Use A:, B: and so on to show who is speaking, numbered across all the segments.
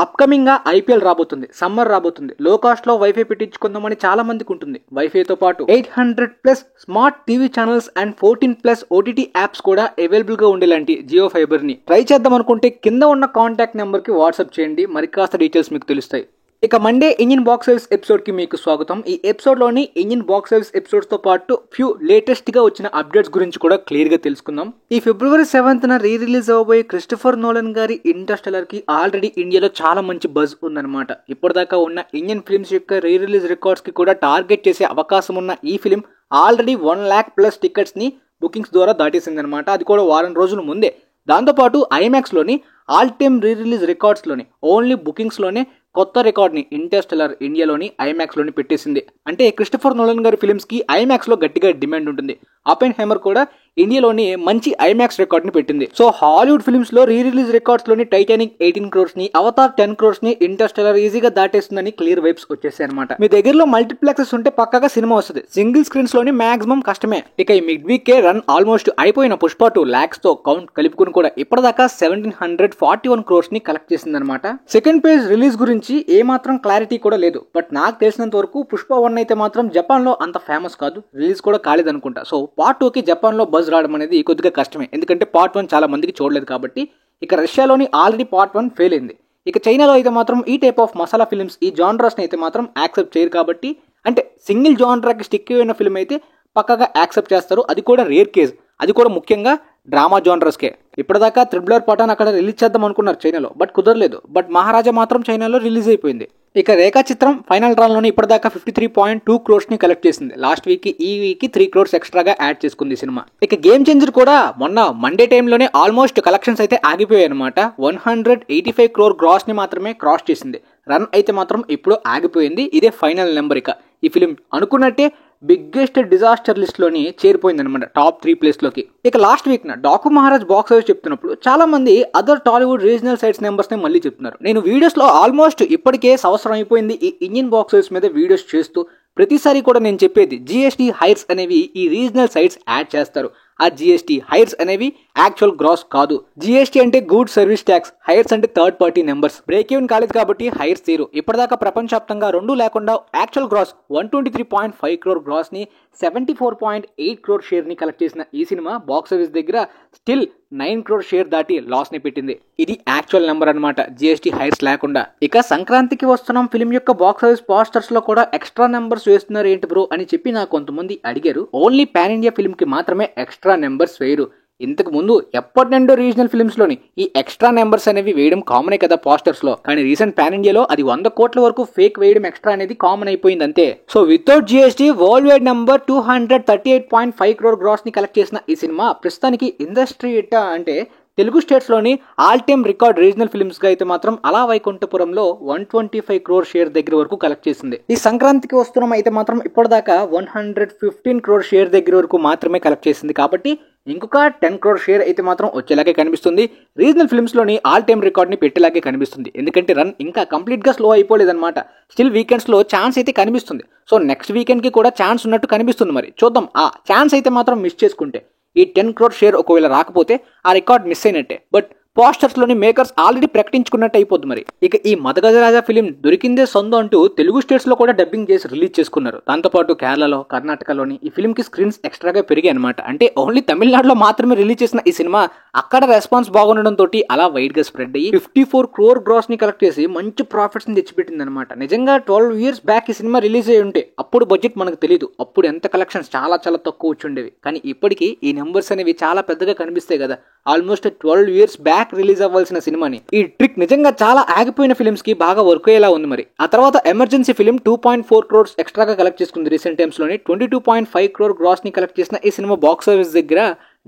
A: Upcoming గా IPL రాబోతుంది, summer రాబోతుంది, లో కాస్ట్ లో వైఫై పెట్టించుకుందామని చాలా మందికి ఉంటుంది. వైఫైతో పాటు 800+ smart TV channels and 14+ OTT apps కూడా అవైలబుల్ గా ఉండేలాంటి జియో ఫైబర్ ని ట్రై చేద్దాం అనుకుంటే కింద ఉన్న కాంటాక్ట్ నెంబర్ కి వాట్సాప్ చేయండి, మరి కాస్త డీటెయిల్స్ మీకు తెలుస్తాయి. ఇక Monday engine box service episode కి మీకు స్వాగతం. ఈ ఎపిసోడ్ లోని ఇంజిన్ బాక్స్ సర్వీస్ ఎపిసోడ్స్ తో పాటు ఫ్యూ లేటెస్ట్ గా వచ్చిన అప్డేట్స్ గురించి కూడా క్లియర్ గా తెలుసుకుందాం. ఈ ఫిబ్రవరి 7th రీ రిలీజ్ అవబోయే క్రిస్టోఫర్ నోలన్ గారి ఇంటర్స్టెల్లర్ కి ఆల్రెడీ ఇండియాలో చాలా మంచి బజ్ ఉందన్నమాట. ఇప్పటిదాకా ఉన్న ఇండియన్ ఫిల్మ్స్ యొక్క రీ రిలీజ్ రికార్డ్స్ కి కూడా టార్గెట్ చేసే అవకాశం ఉన్న ఈ ఫిలిం ఆల్రెడీ 1 lakh+ టికెట్స్ ని బుకింగ్స్ ద్వారా దాటేసిందనమాట. అది కూడా వారం రోజుల ముందే. దాంతోపాటు ఐమాక్స్ లోని all time re release records లోని ఓన్లీ బుకింగ్స్ లోనే కొత్త రికార్డ్ ని ఇంటర్స్టెల్లర్ ఇండియాలోని ఐమాక్స్ లోని పెట్టేసింది. అంటే క్రిస్టోఫర్ నోలన్ గారి ఫిల్మ్స్ కి ఐమాక్స్ లో గట్టిగా డిమాండ్ ఉంటుంది. అపెన్హైమర్ కూడా ఇండియాలోని మంచి ఐమాక్స్ రికార్డ్ ని పెట్టింది. సో హాలీవుడ్ ఫిల్మ్స్ లో రీ రిలీజ్ రికార్డ్స్ లోని టైటానిక్ 18 crores ని, అవతార్ 10 crores ని, ఇంటర్స్టెల్లర్ ఈజీగా దాటేస్తుందని క్లియర్ వైబ్స్ వచ్చేసాయి అనమాట. మీ దగ్గరలో మల్టీప్లెక్సెస్ ఉంటే పక్కగా సినిమా వస్తుంది. సింగిల్ స్క్రీన్స్ లోని మాక్సిమం కష్టమే. ఇక ఈ mid week K run almost అయిపోయిన పుష్ప 2 lakhs తో కౌంట్ కలుపుకుని కూడా ఇప్పటిదాకా 1741 crores ని కలెక్ట్ చేసింది అనమాట. సెకండ్ పేజ్ రిలీజ్ గురించి ఏమాత్రం క్లారిటీ కూడా లేదు. బట్ నాకు తెలిసినంత వరకు పుష్ప 1 అయితే మాత్రం జపాన్ లో అంత ఫేమస్ కాదు, రిలీజ్ కూడా కాలేదనుకుంటా. సో పార్ట్ 2 కి జపాన్ లో బజ్ రావడం అనేది కొద్దిగా కష్టమే, ఎందుకంటే పార్ట్ 1 చాలా మందికి చూడలేదు కాబట్టి. ఇక రష్యాలోని ఆల్రెడీ పార్ట్ 1 ఫెయిల్ అయింది. ఇక చైనాలో అయితే మాత్రం ఈ టైప్ ఆఫ్ మసాలా ఫిల్మ్స్, ఈ జానరాస్ అయితే మాత్రం యాక్సెప్ట్ చేయరు కాబట్టి, అంటే సింగిల్ జానరాకి స్టిక్ అయిన ఫిల్మ్ అయితే పక్కగా యాక్సెప్ట్ చేస్తారు. అది కూడా రేర్ కేస్, అది కూడా ముఖ్యంగా డ్రామా జానరస్కే. ఇప్పటిదాకా త్రిబులర్ పఠాన్ అక్కడ రిలీజ్ చేద్దాం అనుకున్నారు చైనాలో, బట్ కుదరలేదు. బట్ మహారాజా మాత్రం చైనాలో రిలీజ్ అయిపోయింది. ఇక రేఖా చిత్రం ఫైనల్ డ్రాల్ లోని ఇప్పటిదాకా 53.2 crores ని కలెక్ట్ చేసింది. లాస్ట్ వీక్ ఈ వీక్ 3 crores ఎక్స్ట్రాగా యాడ్ చేసుకుంది సినిమా. ఇక గేమ్ చేంజర్ కూడా మొన్న మండే టైంలోనే ఆల్మోస్ట్ కలెక్షన్స్ అయితే ఆగిపోయాయి అనమాట. 185 crore గ్రాస్ ని మాత్రమే క్రాస్ చేసింది. రన్ అయితే మాత్రం ఇప్పుడు ఆగిపోయింది. ఇదే ఫైనల్ నెంబర్. ఇక ఈ ఫిలిం అనుకున్నట్టే బిగ్గెస్ట్ డిజాస్టర్ లిస్ట్ లోని చేరిపోయింది అనమాట, టాప్ 3 place లోకి. ఇక last week Daaku Maharaj box office చెప్తున్నప్పుడు చాలా మంది other Tollywood regional sites numbers ని మళ్ళీ చెప్తున్నారు. నేను వీడియోస్ లో ఆల్మోస్ట్ ఇప్పటికే సంవత్సరం అయిపోయింది ఈ ఇండియన్ బాక్స్ ఆఫీస్ మీద వీడియోస్ చేస్తూ. ప్రతిసారి కూడా నేను చెప్పేది జిఎస్టీ హైర్స్ అనేవి ఈ రీజనల్ సైట్స్ యాడ్ చేస్తారు. ఆ జిఎస్టీ హైర్స్ అనేవి యాక్చువల్ గ్రాస్ కాదు. జిఎస్టీ అంటే గుడ్ సర్వీస్ ట్యాక్స్, హైర్స్ అంటే third party numbers. Break even కాలేదు కాబట్టి హైర్స్ తీరు. ఇప్పటిదాకా ప్రపంచవ్యాప్తంగా రెండు లేకుండా యాక్చువల్ గ్రాస్ 123.5 crore గ్రాస్ ని 74.8 crore షేర్ ని కలెక్ట్ చేసిన ఈ సినిమా బాక్స్ ఆఫీస్ దగ్గర స్టిల్ 9 crore షేర్ దాటి లాస్ ని పెట్టింది. ఇది యాక్చువల్ నెంబర్ అనమాట, జిఎస్టీ హైర్స్ లేకుండా. ఇక సంక్రాంతికి వస్తున్నాం ఫిలిం యొక్క బాక్స్ ఆఫీస్ పోస్టర్స్ లో కూడా ఎక్స్ట్రా నెంబర్స్ వేస్తున్నారు ఏంటి బ్రో అని చెప్పి నాకు కొంతమంది అడిగారు. ఓన్లీ పాన్ ఇండియా ఫిల్మ్ కి మాత్రమే ఎక్స్ట్రా నెంబర్స్ వేయరు. ఇంతకు ముందు ఎప్పటి నుండో రీజనల్ ఫిల్మ్స్ లోని ఈ ఎక్స్ట్రా నెంబర్స్ అనేవి వేయడం కామనే కదా పోస్టర్స్ లో. కానీ రీసెంట్ పాన్ ఇండియాలో అది 100 crore వరకు ఫేక్ వేయడం ఎక్స్ట్రా అనేది కామన్ అయిపోయింది అంతే. So without GST world wide number 238.5 crore gross ని కలెక్ట్ చేసిన ఈ సినిమా ప్రస్తుతానికి ఇండస్ట్రీ అంటే తెలుగు స్టేట్స్ లోని all time record regional films గా అయితే మాత్రం అలా వైకుంఠపురంలో 125 crore షేర్ దగ్గర వరకు కలెక్ట్ చేసింది. ఈ సంక్రాంతికి వస్తున్నాం అయితే మాత్రం ఇప్పటిదాకా 115 crore షేర్ దగ్గర వరకు మాత్రమే కలెక్ట్ చేసింది. కాబట్టి ఇంకొక 10 crore షేర్ అయితే మాత్రం వచ్చేలాగే కనిపిస్తుంది. రీజనల్ ఫిల్మ్స్ లోని ఆల్ టైమ్ రికార్డ్ ని పెట్టేలాగే కనిపిస్తుంది. ఎందుకంటే రన్ ఇంకా కంప్లీట్ గా స్లో అయిపోలేదన్నమాట. స్టిల్ వీకెండ్స్ లో ఛాన్స్ అయితే కనిపిస్తుంది. సో నెక్స్ట్ వీకెండ్ కి కూడా ఛాన్స్ ఉన్నట్టు కనిపిస్తుంది. మరి చూద్దాం, ఆ ఛాన్స్ అయితే మాత్రం మిస్ చేసుకుంటే ఈ 10 crore షేర్ ఒకవేళ రాకపోతే ఆ రికార్డ్ మిస్ అయినట్టే. బట్ పోస్టర్స్ లోని మేకర్స్ ఆల్రెడీ ప్రకటించుకున్నట్టు అయిపోద్ది. మరి ఇక ఈ మదగజరాజా ఫిలిం దొరికిందే సొంతం అంటూ తెలుగు స్టేట్స్ లో కూడా డబ్బింగ్ చేసి రిలీజ్ చేసుకున్నారు. దాంతోపాటు కేరళలో, కర్ణాటకలోని ఈ ఫిలిం కి స్క్రీన్స్ ఎక్స్ట్రాగా పెరిగాయి అనమాట. అంటే ఓన్లీ తమిళనాడులో మాత్రమే రిలీజ్ చేసిన ఈ సినిమా అక్కడ రెస్పాన్స్ బాగుండడం తోటి అలా వైడ్ గా స్ప్రెడ్ అయ్యి 54 crore గ్రాస్ ని కలెక్ట్ చేసి మంచి ప్రాఫిట్స్ ని తెచ్చిపెట్టింది అనమాట. నిజంగా 12 years బ్యాక్ ఈ సినిమా రిలీజ్ అయ్యి ఉంటే అప్పుడు బడ్జెట్ మనకు తెలియదు, అప్పుడు ఎంత కలెక్షన్స్ చాలా చాలా తక్కువ వచ్చి ఉండేవి. కానీ ఇప్పటికీ ఈ నెంబర్స్ అనేవి చాలా పెద్దగా కనిపిస్తాయి కదా. ఆల్మోస్ట్ 12 years బ్యాక్ రిలీజ్ అవ్వాల్సిన సినిమాని ఈ ట్రిక్ నిజంగా చాలా ఆగిపోయిన ఫిల్మ్స్ కి బాగా వర్క్ అయ్యేలా ఉంది. మరి ఆ తర్వాత ఎమర్జెన్సీ ఫిలిం 2.4 crores ఎక్స్ట్రాగా కలెక్ట్ చేసుకుంది. రీసెంట్ టైమ్స్ లోని 22.5 crore గ్రాస్ ని కలెక్ట్ చేసిన ఈ సినిమా బాక్స్ ఆఫీస్ దగ్గర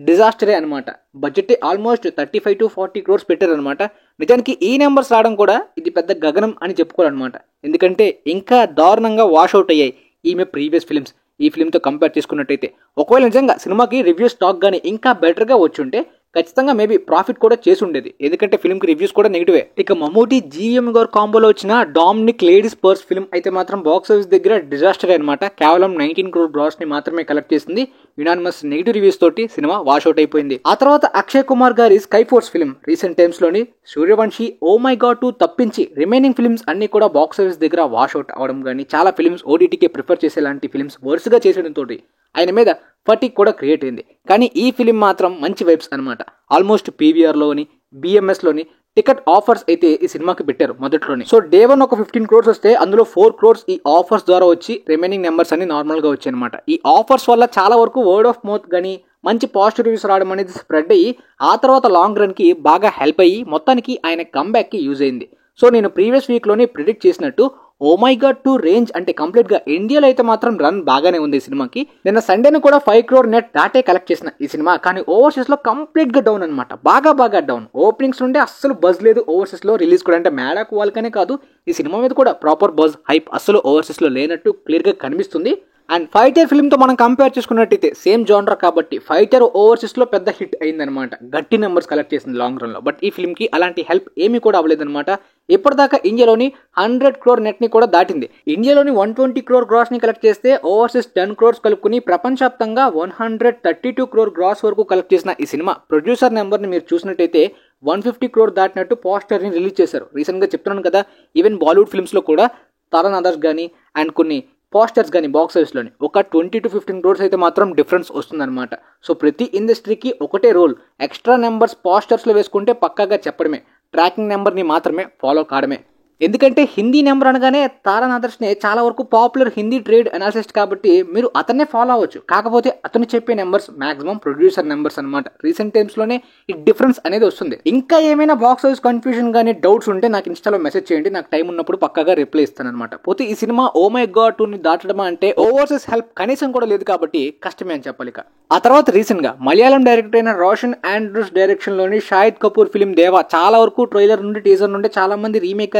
A: డిజాస్టరే అనమాట. బడ్జెట్ ఆల్మోస్ట్ 35 to 40 crores పెట్టారనమాట. నిజానికి ఈ నెంబర్స్ రావడం కూడా ఇది పెద్ద గగనం అని చెప్పుకోవాలన్నమాట. ఎందుకంటే ఇంకా దారుణంగా వాష్అవుట్ అయ్యాయి ఈమె ప్రీవియస్ ఫిల్మ్స్ ఈ ఫిల్మ్తో కంపేర్ చేసుకున్నట్టయితే. ఒకవేళ నిజంగా సినిమాకి రివ్యూ స్టాక్ కానీ ఇంకా బెటర్గా వచ్చుంటే ఖచ్చితంగా మేబీ ప్రాఫిట్ కూడా చేసి ఉండేది, ఎందుకంటే ఫిల్మ్ కి రివ్యూస్ కూడా నెగిటివే. ఇక మమ్మూటి జీవీఎం గారు కాంబోలో వచ్చిన డామినిక్ లేడీస్ పర్స్ ఫిల్మ్ అయితే మాత్రం బాక్స్ ఆఫీస్ దగ్గర డిజాస్టర్ అనమాట. కేవలం 19 crore గ్రాస్ ని మాత్రమే కలెక్ట్ చేసింది. యునానిమస్ నెగిటివ్ రివ్యూస్ తోటి సినిమా వాష్అవుట్ అయిపోయింది. ఆ తర్వాత అక్షయ్ కుమార్ గారి sky force film recent times లోని సూర్యవంశీ, ఓ మై గాడ్ 2 తప్పించి రిమైనింగ్ ఫిల్మ్స్ అన్ని కూడా బాక్స్ ఆఫీస్ దగ్గర వాష్అవుట్ అవడం కానీ, చాలా ఫిల్మ్స్ ఓటీటీకి ప్రిఫర్ చేసేలాంటి ఫిల్మ్స్ వరుసగా చేసేయడంతో ఆయన మీద ఫటిక్ కూడా క్రియేట్ అయింది. కానీ ఈ ఫిలిం మాత్రం మంచి వైబ్స్ అనమాట. ఆల్మోస్ట్ పీవీఆర్లోని, బిఎంఎస్లోని టికెట్ ఆఫర్స్ అయితే ఈ సినిమాకి పెట్టారు మొదట్లోనే. సో డే 1 ఒక 15 crores వస్తే అందులో 4 crores ఈ ఆఫర్స్ ద్వారా వచ్చి రిమైనింగ్ నెంబర్స్ అన్ని నార్మల్గా వచ్చాయి అనమాట. ఈ ఆఫర్స్ వల్ల చాలా వరకు వర్డ్ ఆఫ్ మౌత్ కానీ మంచి పాజిటివ్ రివ్యూస్ రావడం అనేది స్ప్రెడ్ అయ్యి ఆ తర్వాత లాంగ్ రన్కి బాగా హెల్ప్ అయ్యి మొత్తానికి ఆయన కంబ్యాక్కి యూజ్ అయింది. సో నేను ప్రీవియస్ వీక్లోనే ప్రిడిక్ట్ చేసినట్టు ఓ మై గాడ్ 2 రేంజ్ అంటే కంప్లీట్ గా ఇండియాలో అయితే మాత్రం రన్ బాగానే ఉంది ఈ సినిమాకి. నిన్న సండేను కూడా 5 crore నెట్ డాటే కలెక్ట్ చేసిన ఈ సినిమా, కానీ ఓవర్సీస్ లో కంప్లీట్ గా డౌన్ అనమాట. బాగా డౌన్. ఓపెనింగ్స్ నుండి అస్సలు బజ్ లేదు ఓవర్సీస్ లో. రిలీజ్ కూడా అంటే మేడాకు వాళ్ళకనే కాదు, ఈ సినిమా మీద కూడా ప్రాపర్ బజ్ హైప్ అస్సలు ఓవర్సీస్ లో లేనట్టు క్లియర్ గా కనిపిస్తుంది. అండ్ ఫైటర్ ఫిల్మ్ తో మనం కంపేర్ చేసుకున్నట్టయితే సేమ్ జానర్ కాబట్టి ఫైటర్ ఓవర్సీస్ లో పెద్ద హిట్ అయిందనమాట. గట్టి నెంబర్స్ కలెక్ట్ చేసింది లాంగ్ రన్ లో. బట్ ఈ ఫిల్మ్ కి అలాంటి హెల్ప్ ఏమీ కూడా అవ్వలేదన్నమాట. ఇప్పటిదాకా ఇండియాలోని 100 crore నెట్ ని కూడా దాటింది. ఇండియాలోని 120 crore గ్రాస్ ని కలెక్ట్ చేస్తే ఓవర్సీస్ 10 crores కలుపుకుని ప్రపంచవ్యాప్తంగా 132 crore గ్రాస్ వరకు కలెక్ట్ చేసిన ఈ సినిమా ప్రొడ్యూసర్ నెంబర్ ని మీరు చూసినట్టయితే 150 crore దాటినట్టు పోస్టర్ ని రిలీజ్ చేశారు. రీసెంట్ గా చెప్తున్నాను కదా, ఈవెన్ బాలీవుడ్ ఫిల్మ్స్ లో కూడా తరణ్ ఆదర్శ్ కానీ అండ్ కొన్ని పోస్టర్స్ కానీ బాక్స్ ఆఫీస్లోని ఒక 20 to 15 crores అయితే మాత్రం డిఫరెన్స్ వస్తుందన్నమాట. సో ప్రతి ఇండస్ట్రీకి ఒకటే రూల్, ఎక్స్ట్రా నెంబర్స్ పోస్టర్స్లో వేసుకుంటే పక్కాగా చెప్పడమే, ట్రాకింగ్ నెంబర్ని మాత్రమే ఫాలో కావడమే. ఎందుకంటే హిందీ నెంబర్ అనగానే తారన్ ఆదర్శ్నే చాలా వరకు పాపులర్ హిందీ ట్రేడ్ అనాలిసిస్ట్ కాబట్టి మీరు అతన్నే ఫాలో అవ్వచ్చు. కాకపోతే అతను చెప్పే నెంబర్స్ మాక్సిమం ప్రొడ్యూసర్ నెంబర్స్ అనమాట. రీసెంట్ టైమ్స్లోనే ఈ డిఫరెన్స్ అనేది వస్తుంది. ఇంకా ఏమైనా బాక్స్ ఆఫీస్ కన్ఫ్యూజన్ కానీ డౌట్స్ ఉంటే నాకు ఇన్స్టాలో మెసేజ్ చేయండి, నాకు టైం ఉన్నప్పుడు పక్కాగా రిప్లై ఇస్తాను అనమాట. పోతే ఈ సినిమా ఓ మై గాడ్ 2ని దాటడమా అంటే ఓవర్సీస్ హెల్ప్ కనీసం కూడా లేదు కాబట్టి కష్టమే అని చెప్పాలి. ఆ తర్వాత రీసెంట్ గా మలయాళం డైరెక్టర్ అయిన రోషన్ ఆండ్రూస్ డైరెక్షన్ లోని షాహిద్ కపూర్ ఫిలిం దేవా చాలా వరకు ట్రైలర్ నుండి టీజర్ నుండి చాలా మంది రీమేక్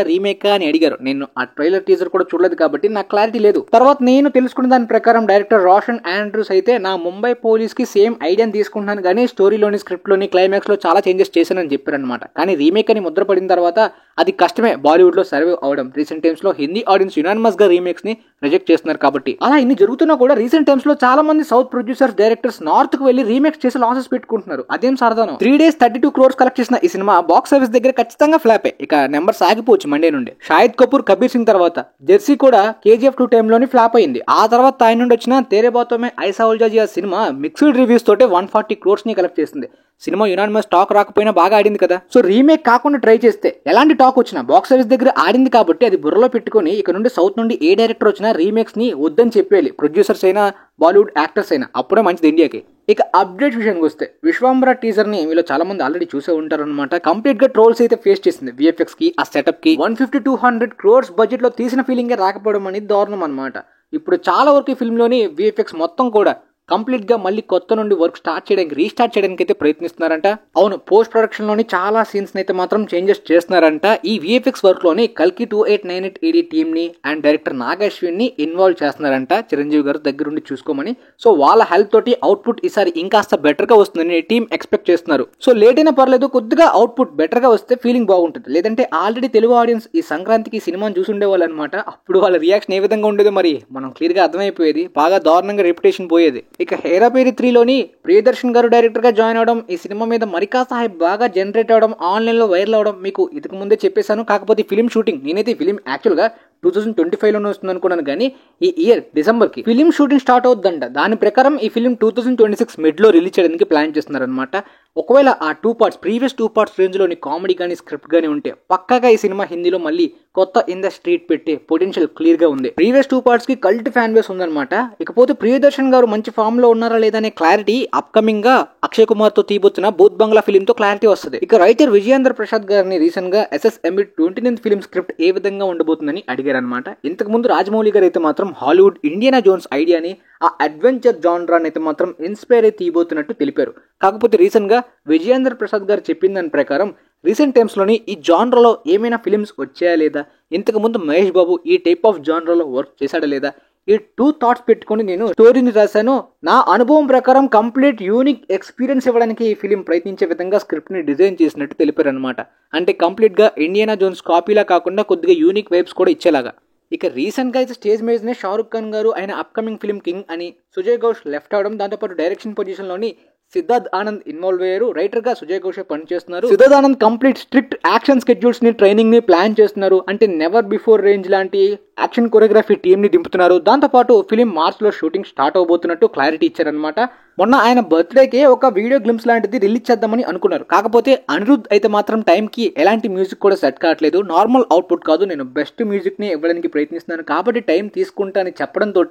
A: అని అడిగారు. నేను ఆ ట్రైలర్ టీజర్ కూడా చూడలేదు కాబట్టి నాకు క్లారిటీ లేదు. తర్వాత నేను తెలుసుకున్న దాని ప్రకారం డైరెక్టర్ రోషన్ ఆండ్రూస్ అయితే నా ముంబై పోలీస్ కి సేమ్ ఐడియాని తీసుకుంటున్నాను కానీ స్టోరీలోని స్క్రిప్ట్ లోని క్లైమాక్స్ లో చాలా చేంజెస్ చేశానని చెప్పారనమాట. కానీ రీమేక్ అని ముద్ర పడిన తర్వాత అది కష్టమే బాలీవుడ్ లో సర్వైవ్ అవడం. రీసెంట్ టైమ్స్ లో హిందీ ఆడియన్స్ యునానిమస్ గా రీమేక్స్ ని రిజెక్ట్ చేస్తున్నారు కాబట్టి. అలా ఇన్ని జరుగుతున్నా కూడా రీసెంట్ టైమ్స్ లో చాలా మంది సౌత్ ప్రొడ్యూసర్స్ డైరెక్టర్స్ నార్త్ కు వెళ్లి రీమేక్స్ చేసి లాసెస్ పెట్టుకుంటున్నారు. అదేం సరదానం. 3 days 32 crores కలెక్ట్ చేసిన ఈ సినిమా బాక్స్ ఆఫీస్ దగ్గర ఖచ్చితంగా ఫ్లాపే. ఇక నెంబర్ సాగిపోవచ్చు మండే నుండి. షాహిద్ కపూర్ కబీర్ సింగ్ తర్వాత జెర్సీ కూడా KGF 2 టైంలోని ఫ్లాప్ అయింది. ఆ తర్వాత ఆయన నుండి వచ్చిన Tere Baaton Mein Aisa Uljha Jiya cinema mixed reviews తోటే 140 crores ని కలెక్ట్ చేసింది. సినిమా యునానిమస్ టాక్ రాకపోయినా బాగా ఆడింది కదా. సో రీమేక్ కాకుండా ట్రై చేస్తే ఎలాంటి టాక్ వచ్చినా బాక్స్ ఆఫీస్ దగ్గర ఆడింది కాబట్టి అది బుర్రలో పెట్టుకుని ఇక నుండి సౌత్ నుండి ఏ డైరెక్టర్ వచ్చినా రీమేక్స్ ని వద్దని చెప్పేయాలి, ప్రొడ్యూసర్స్ అయినా బాలీవుడ్ యాక్టర్స్ అయినా. అప్పుడే మంచిది ఇండియాకి. ఇక అప్డేట్ విషయానికి వస్తే విశ్వంబర టీజర్ ని వీళ్ళు చాలా మంది ఆల్రెడీ చూసే ఉంటారు అనమాట. కంప్లీట్ గా ట్రోల్స్ అయితే ఫేస్ చేసింది. విఎఫ్ఎక్స్ కి ఆ సెటప్ కి 150-200 crores బడ్జెట్ లో తీసిన ఫీలింగే రాకపోవడం అనేది దారుణం అనమాట. ఇప్పుడు చాలా వరకు ఈ ఫిల్మ్ లోని విఎఫ్ఎక్స్ మొత్తం కూడా కంప్లీట్ గా మళ్ళీ కొత్త నుండి వర్క్ స్టార్ట్ చేయడానికి రీస్టార్ట్ చేయడానికి అయితే ప్రయత్నిస్తున్నారంట. అవును, పోస్ట్ ప్రొడక్షన్ లోని చాలా సీన్స్ అయితే మాత్రం చేంజెస్ చేస్తున్నారంట. ఈ విఎఫ్ఎక్స్ వర్క్ లోని కల్కి 2898 AD టీమ్ ని అండ్ డైరెక్టర్ నాగశ్విన్ ని ఇన్వాల్వ్ చేస్తున్నారంట చిరంజీవి గారు దగ్గరుండి చూసుకోమని. సో వాళ్ళ హెల్ప్ తోటి అవుట్పుట్ ఈసారి ఇంకాస్త బెటర్ గా వస్తుందని టీమ్ ఎక్స్పెక్ట్ చేస్తున్నారు. సో లేట్ అయినా పర్లేదు, కొద్దిగా అవుట్పుట్ బెటర్ గా వస్తే ఫీలింగ్ బాగుంటుంది. లేదంటే ఆల్రెడీ తెలుగు ఆడియన్స్ ఈ సంక్రాంతికి సినిమాని చూసి ఉండేవాళ్ళు అనమాట. అప్పుడు వాళ్ళ రియాక్షన్ ఏ విధంగా ఉండేదో మరి మనం క్లియర్ గా అర్థమైపోయేది. బాగా దారుణంగా రెప్యుటేషన్ పోయేది. ఇక హేరాపేరి 3లోని ప్రియదర్శన్ గారు డైరెక్టర్ గా జాయిన్ అవడం, ఈ సినిమా మీద మరికాస్త హైప్ బాగా జనరేట్ అవడం, ఆన్లైన్ లో వైరల్ అవడం మీకు ఇంతకు ముందే చెప్పేశాను. కాకపోతే ఫిలిం షూటింగ్ నేనైతే ఫిలిం యాక్చువల్ గా 2025లోనే వస్తుంది అనుకున్నాను కానీ ఈ ఇయర్ డిసెంబర్ కి ఫిలిం షూటింగ్ స్టార్ట్ అవుతుందంట. దాని ప్రకారం ఈ ఫిలిం 2026 మిడ్ లో రిలీజ్ చేయడానికి ప్లాన్ చేస్తున్నారు అనమాట. ఒకవేళ ఆ 2 parts ప్రీవియస్ 2 parts రేంజ్ లోని కామెడీ కానీ స్క్రిప్ట్ గానీ ఉంటే పక్కాగా ఈ సినిమా హిందీలో మళ్ళీ కొత్త ఇన్ ద స్ట్రీట్ పెట్టే పొటెన్షియల్ క్లియర్ గా ఉంది. ప్రీవియస్ 2 parts కి కల్ట్ ఫ్యాన్ బేస్ ఉందన్నమాట. ఇకపోతే ప్రియదర్శన్ గారు మంచి ఫామ్ లో ఉన్నారా లేదా అనే క్లారిటీ అప్కమింగ్ గా అక్షయ్ కుమార్ తో తీయబోతున్న భూత్ బంగ్లా ఫిలిం తో క్లారిటీ వస్తుంది. ఇక రైటర్ విజయేంద్ర ప్రసాద్ గారిని రీసెంట్ గా SSME 29th ఫిలిం స్క్రిప్ట్ ఏ విధంగా ఉండబోతుందని అడిగారు అనమాట. ఇంతకు ముందు రాజమౌళి గారు అయితే మాత్రం హాలీవుడ్ ఇండియానా జోన్స్ ఐడియాని ఆ అడ్వెంచర్ జాన్రాన్ అయితే మాత్రం ఇన్స్పైర్ అయి తీయబోతున్నట్టు తెలిపారు. కాకపోతే రీసెంట్ గా విజయేంద్ర ప్రసాద్ గారు చెప్పిన దాని ప్రకారం రీసెంట్ టైమ్స్ లోని ఈ జాన్రాలో ఏమైనా ఫిలిమ్స్ వచ్చాయా లేదా, ఇంతకు ముందు మహేష్ బాబు ఈ టైప్ ఆఫ్ జాన్రాలో వర్క్ చేశాడా లేదా, ఈ 2 థాట్స్ పెట్టుకుని నేను స్టోరీని రాశాను. నా అనుభవం ప్రకారం కంప్లీట్ యూనిక్ ఎక్స్పీరియన్స్ ఇవ్వడానికి ఈ ఫిలిం ప్రయత్నించే విధంగా స్క్రిప్ట్ ని డిజైన్ చేసినట్టు తెలిపారు అనమాట. అంటే కంప్లీట్ గా ఇండియానా జోన్స్ కాపీలా కాకుండా కొద్దిగా యూనిక్ వైబ్స్ కూడా ఇచ్చేలాగా. ఇక రీసెంట్గా అయితే స్టేజ్ మీదనే షారుఖ్ ఖాన్ గారు ఆయన అప్కమింగ్ ఫిల్మ్ కింగ్ అని సుజయ్ ఘోష్ లెఫ్ట్ అవడం, దాంతోపాటు డైరెక్షన్ పొజిషన్లోని సిద్ధార్థ్ ఆనంద్ ఇన్వాల్వ్ అయ్యారు. రైటర్గా సుజయ్ ఘోష్ పనిచేస్తున్నారు. Siddharth Anand complete strict action schedules ని ట్రైనింగ్ ని ప్లాన్ చేస్తున్నారు. అంటే నెవర్ బిఫోర్ రేంజ్ లాంటి యాక్షన్ కొరియోగ్రఫీ టీమ్ ని దింపుతున్నారు. దాంతోపాటు ఫిలిం మార్చ్ లో షూటింగ్ స్టార్ట్ అవబోతున్నట్టు క్లారిటీ ఇచ్చారనమాట. మొన్న ఆయన బర్త్డేకి ఒక వీడియో గ్లిమ్స్ లాంటిది రిలీజ్ చేద్దామని అనుకున్నారు. కాకపోతే అనిరుద్ధ్ అయితే మాత్రం టైంకి ఎలాంటి మ్యూజిక్ కూడా సెట్ కావట్లేదు, నార్మల్ అవుట్పుట్ కాదు, నేను బెస్ట్ మ్యూజిక్ ని ఇవ్వడానికి ప్రయత్నిస్తున్నాను కాబట్టి టైం తీసుకుంటా అని చెప్పడంతో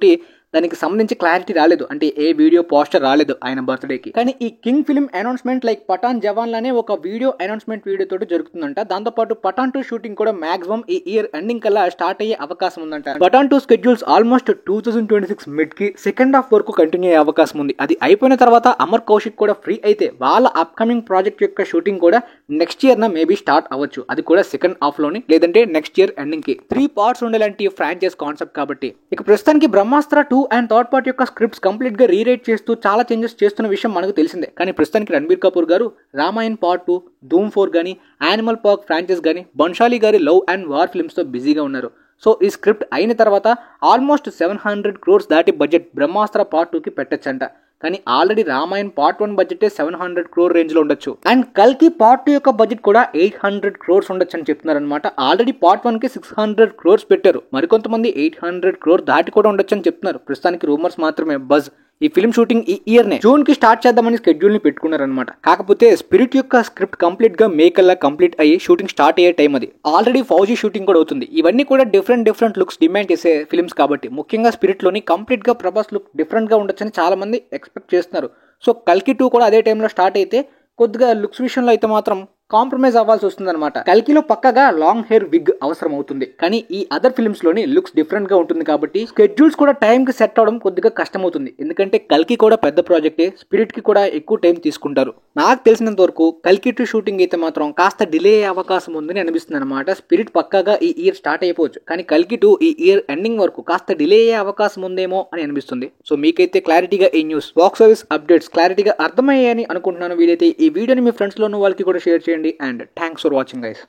A: దానికి సంబంధించి క్లారిటీ రాలేదు. అంటే ఏ వీడియో పోస్టర్ రాలేదు ఆయన బర్త్డేకి. కానీ ఈ King film announcement like Pathaan Jawan లానే ఒక వీడియో అనౌన్స్మెంట్ వీడియో తోటి జరుగుతుందంట. దాంతోపాటు పఠాన్ 2 షూటింగ్ కూడా మాక్సిమం ఈ ఇయర్ ఎండింగ్ కల్లా స్టార్ట్ అయ్యే అవకాశం ఉందంట. పఠాన్ 2 స్కెడ్యూల్స్ ఆల్మోస్ట్ 2026 మిడ్ కి సెకండ్ హాఫ్ వరకు కంటిన్యూ అయ్యే అవకాశం ఉంది. అది అయిపోయిన తర్వాత అమర్ కౌశిక్ కూడా ఫ్రీ అయితే వాళ్ళ అప్కమింగ్ ప్రాజెక్ట్ యొక్క షూటింగ్ కూడా నెక్స్ట్ ఇయర్ మేబీ స్టార్ట్ అవ్వచ్చు. అది కూడా సెకండ్ హాఫ్ లోని, లేదంటే నెక్స్ట్ ఇయర్ ఎండింగ్ కి. 3 పార్ట్స్ ఉండేలాంటి ఫ్రాంచైజ్ కాన్సెప్ట్ కాబట్టి. ఇక ప్రస్తుతానికి బ్రహ్మాస్త్ర 2 అండ్ థర్డ్ పార్ట్ యొక్క స్క్రిప్ట్స్ కంప్లీట్ గా రీరైట్ చేస్తూ చాలా చేంజెస్ చేస్తున్న విషయం మనకు తెలిసిందే. కానీ ప్రస్తుతానికి రణబీర్ కపూర్ గారు రామాయణ్ పార్ట్ 2, ధూమ్ 4 గానీ, యానిమల్ పార్క్ ఫ్రాంచైజ్ గానీ, బన్షాలి గారి లవ్ అండ్ వార్ ఫిల్మ్స్ తో బిజీగా ఉన్నారు. సో ఈ స్క్రిప్ట్ అయిన తర్వాత ఆల్మోస్ట్ 700 crores దాటి బడ్జెట్ బ్రహ్మాస్త్ర పార్ట్ 2 కి పెట్టచ్చంట. కానీ already Ramayan part 1 budget 700 crore range లో ఉండొచ్చు. అండ్ కల్కి పార్ట్ 2 యొక్క బడ్జెట్ కూడా 800 crores ఉండొచ్చు అని చెప్తున్నారు అనమాట. ఆల్రెడీ పార్ట్ 1 కి 600 crores పెట్టారు. మరికొంతమంది 800 crore దాటి కూడా ఉండొచ్చు అని చెప్తున్నారు. ప్రస్తుతానికి రూమర్స్ మాత్రమే, బజ్. ఈ ఫిల్మ్ షూటింగ్ ఈ ఇయర్ నే జూన్ కి స్టార్ట్ చేద్దామని స్కెడ్యూల్ ని పెట్టుకున్నారనమాట. కాకపోతే స్పిరిట్ యొక్క స్క్రిప్ట్ కంప్లీట్ గా మే కల్లా కంప్లీట్ అయ్యి షూటింగ్ స్టార్ట్ అయ్యే టైం అది. ఆల్రెడీ ఫౌజీ షూటింగ్ కూడా అవుతుంది. ఇవన్నీ కూడా డిఫరెంట్ లుక్స్ డిమాండ్ చేసే ఫిల్మ్స్ కాబట్టి ముఖ్యంగా స్పిరిట్ లోని కంప్లీట్ గా ప్రభాస్ లుక్ డిఫరెంట్ గా ఉండొచ్చని చాలా మంది ఎక్స్పెక్ట్ చేస్తున్నారు. సో కల్కి 2 కూడా అదే టైంలో స్టార్ట్ అయితే కొద్దిగా లుక్స్ విషయంలో అయితే మాత్రం కాంప్రమైజ్ అవ్వాల్సి వస్తుంది అనమాట. కల్కిలో పక్కగా లాంగ్ హెయిర్ విగ్ అవసరం అవుతుంది. కానీ ఈ అదర్ ఫిల్మ్స్ లోని లుక్స్ డిఫరెంట్ గా ఉంటుంది కాబట్టి స్కెడ్యూల్స్ కూడా టైం కి సెట్ అవడం కొద్దిగా కష్టం అవుతుంది. ఎందుకంటే కల్కి కూడా పెద్ద ప్రాజెక్టే, స్పిరిట్ కి కూడా ఎక్కువ టైం తీసుకుంటారు. నాకు తెలిసినంత వరకు కల్కి 2 షూటింగ్ అయితే మాత్రం కాస్త డిలే అయ్యే అవకాశం ఉందని అనిపిస్తుంది అనమాట. స్పిరిట్ పక్కగా ఈ ఇయర్ స్టార్ట్ అయిపోవచ్చు, కానీ కల్కి 2 ఈ ఇయర్ ఎండింగ్ వరకు కాస్త డిలే అయ్యే అవకాశం ఉందేమో అని అనిపిస్తుంది. సో మీకైతే క్లారిటీగా ఈ న్యూస్ బాక్స్ ఆఫీస్ అప్డేట్స్ క్లారిటీగా అర్థమయ్యాయని అనుకుంటున్నాను. వీలైతే ఈ వీడియోని మీ ఫ్రెండ్స్ లోను వాళ్ళకి కూడా షేర్ చేయండి. And thanks for watching, guys.